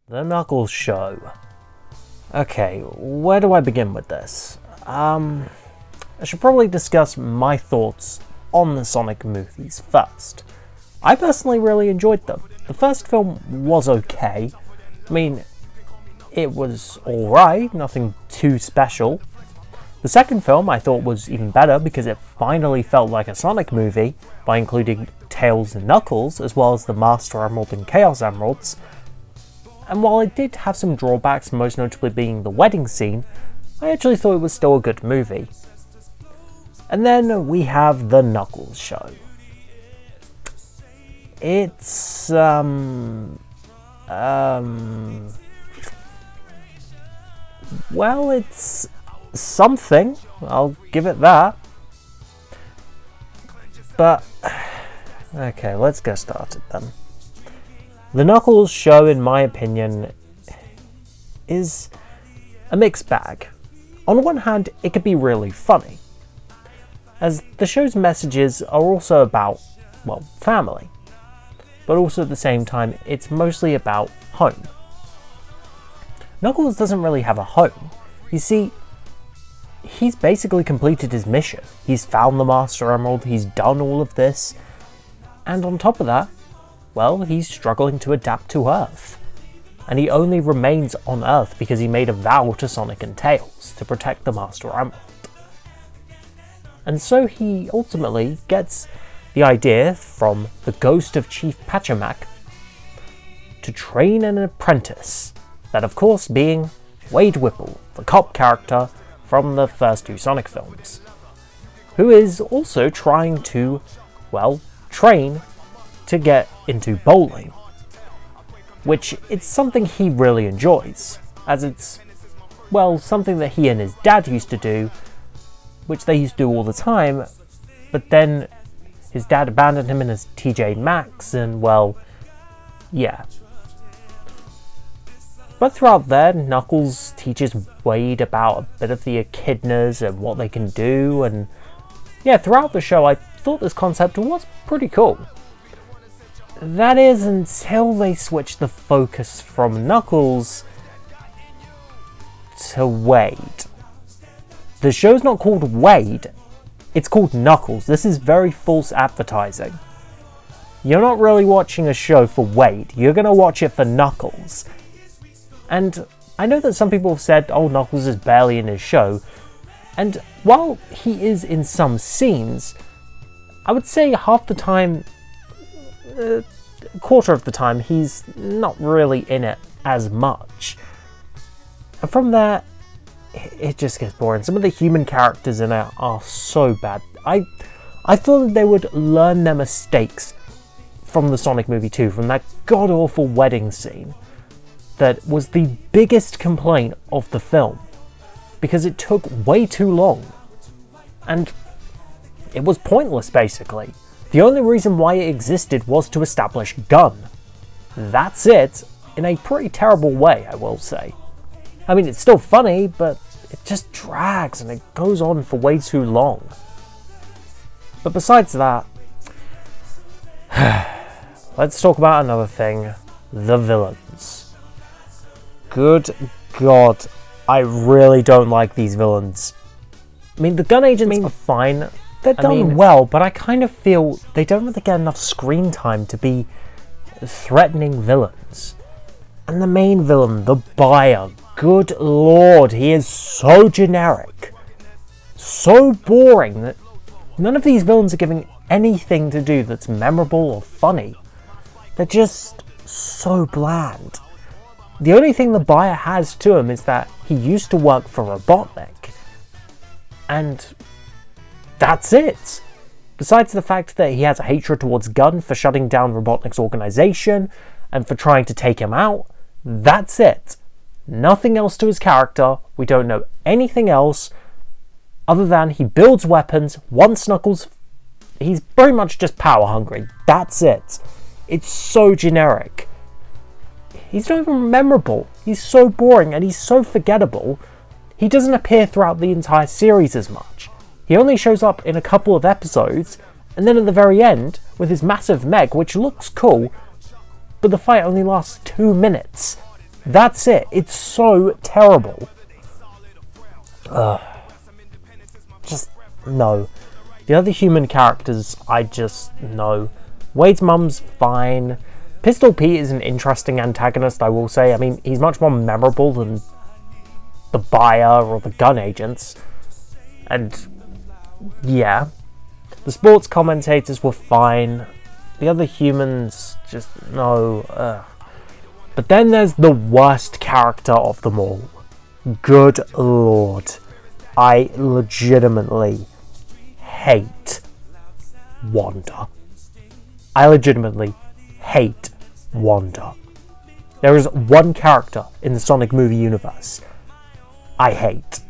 The Knuckles Show. Okay, where do I begin with this? I should probably discuss my thoughts on the Sonic movies first. I personally really enjoyed them. The first film was okay. I mean, it was alright, nothing too special. The second film I thought was even better because it finally felt like a Sonic movie by including Tails and Knuckles, as well as the Master Emerald and Chaos Emeralds. And while it did have some drawbacks, most notably being the wedding scene, I actually thought it was still a good movie. And then we have The Knuckles Show. It's, well, it's something, I'll give it that. But, okay, let's get started then. The Knuckles Show, in my opinion, is a mixed bag. On one hand, it could be really funny, as the show's messages are also about, well, family. But also at the same time, it's mostly about home. Knuckles doesn't really have a home. You see, he's basically completed his mission. He's found the Master Emerald, he's done all of this, and on top of that, well, he's struggling to adapt to Earth. And he only remains on Earth because he made a vow to Sonic and Tails to protect the Master Emerald. And so he ultimately gets the idea from the ghost of Chief Pachamac to train an apprentice, that of course being Wade Whipple, the cop character from the first two Sonic films, who is also trying to, well, train to get into bowling, which it's something he really enjoys, as it's, well, something that he and his dad used to do, which they used to do all the time, but then his dad abandoned him in his TJ Maxx, and well, yeah. But throughout there, Knuckles teaches Wade about a bit of the echidnas and what they can do, and yeah, throughout the show I thought this concept was pretty cool. That is, until they switch the focus from Knuckles to Wade. The show's not called Wade, it's called Knuckles. This is very false advertising. You're not really watching a show for Wade, you're gonna watch it for Knuckles. And I know that some people have said, oh, Knuckles is barely in his show, and while he is in some scenes, I would say half the time, a quarter of the time, he's not really in it as much. And from there, it just gets boring. Some of the human characters in it are so bad. I thought that they would learn their mistakes from the Sonic movie 2, from that god-awful wedding scene that was the biggest complaint of the film, because it took way too long, and it was pointless basically. The only reason why it existed was to establish Gun. That's it, in a pretty terrible way, I will say. I mean, it's still funny, but it just drags and it goes on for way too long. But besides that, let's talk about another thing, the villains. Good God, I really don't like these villains. I mean, the gun agents are fine. They're done well, but I kind of feel they don't really get enough screen time to be threatening villains. And the main villain, the buyer, good lord, he is so generic, so boring that none of these villains are giving anything to do that's memorable or funny. They're just so bland. The only thing the buyer has to him is that he used to work for Robotnik, and that's it. Besides the fact that he has a hatred towards Gun for shutting down Robotnik's organization and for trying to take him out, that's it. Nothing else to his character. We don't know anything else other than he builds weapons. Once Knuckles, he's pretty much just power hungry. That's it. It's so generic. He's not even memorable. He's so boring and he's so forgettable. He doesn't appear throughout the entire series as much. He only shows up in a couple of episodes, and then at the very end, with his massive mech, which looks cool, but the fight only lasts 2 minutes. That's it. It's so terrible. Just no. The other human characters, I just no. Wade's mum's fine. Pistol Pete is an interesting antagonist, I will say. I mean, he's much more memorable than the buyer or the gun agents. And yeah, the sports commentators were fine. The other humans, just no. But then there's the worst character of them all. Good lord. I legitimately hate Wanda. I legitimately hate Wanda. There is one character in the Sonic movie universe I hate,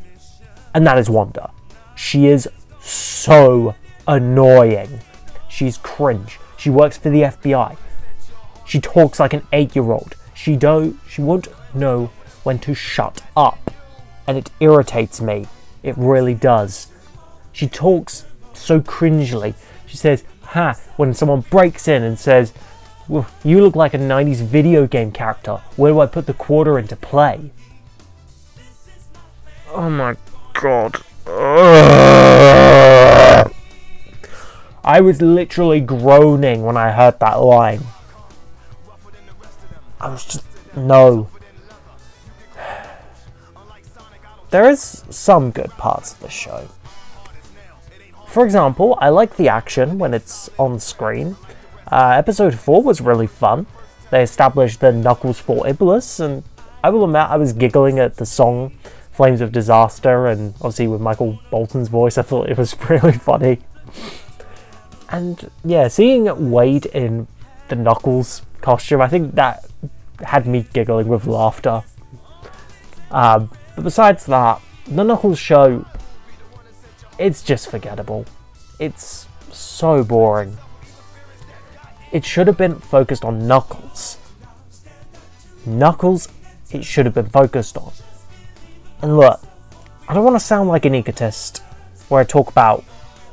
and that is Wanda. She is so annoying. She's cringe. She works for the FBI. She talks like an 8-year-old. She won't know when to shut up, and it irritates me. It really does. She talks so cringely. She says, ha, when someone breaks in and says, well, you look like a 90s video game character. Where do I put the quarter into play? Oh my god. I was literally groaning when I heard that line. I was just, no. There is some good parts of the show. For example, I like the action when it's on screen. Episode 4 was really fun. They established the Knuckles fought Iblis, and I will admit I was giggling at the song Flames of Disaster, and obviously with Michael Bolton's voice, I thought it was really funny. And yeah, seeing Wade in the Knuckles costume, I think that had me giggling with laughter. But besides that, the Knuckles show, it's just forgettable. It's so boring. It should have been focused on Knuckles. Knuckles, it should have been focused on. And look, I don't want to sound like an egotist where I talk about,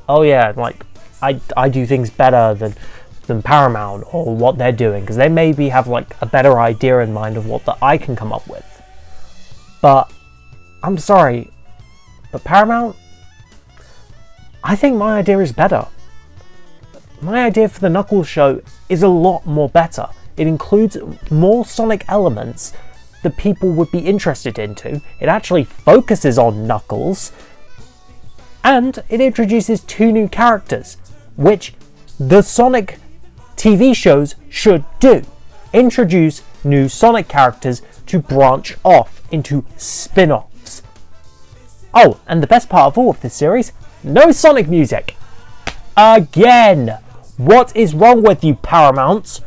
oh yeah, like, I do things better than Paramount or what they're doing, because they maybe have like a better idea in mind of what I can come up with. But I'm sorry, but Paramount, I think my idea is better. My idea for the Knuckles show is a lot more better. It includes more Sonic elements that people would be interested into. It actually focuses on Knuckles, and it introduces 2 new characters, which the Sonic TV shows should do. Introduce new Sonic characters to branch off into spin-offs. Oh, and the best part of all of this series, no Sonic music. Again! What is wrong with you, Paramount?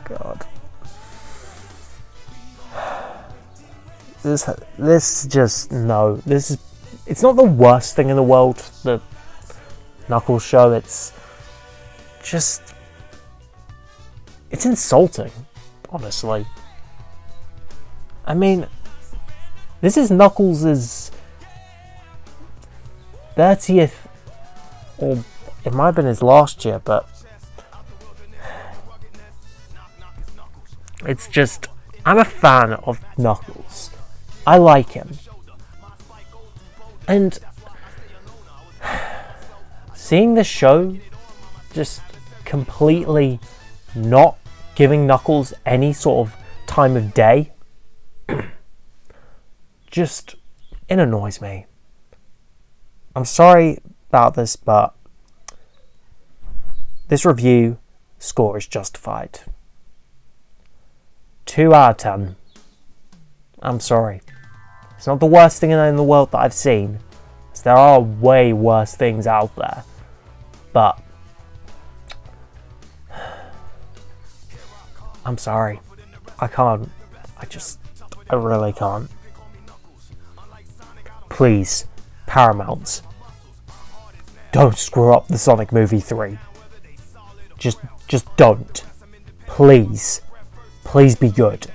God. This just, no. This is, it's not the worst thing in the world, the Knuckles show. It's just, it's insulting, honestly. I mean, this is Knuckles' 30th, or it might have been his last year, but it's just, I'm a fan of Knuckles. I like him. And seeing this show just completely not giving Knuckles any sort of time of day, just, it annoys me. I'm sorry about this, but this review score is justified. 2 out of 10. I'm sorry. It's not the worst thing in the world that I've seen. There are way worse things out there. But I'm sorry. I can't. I really can't. Please, Paramount, don't screw up the Sonic movie 3. Just don't. Please. Please be good.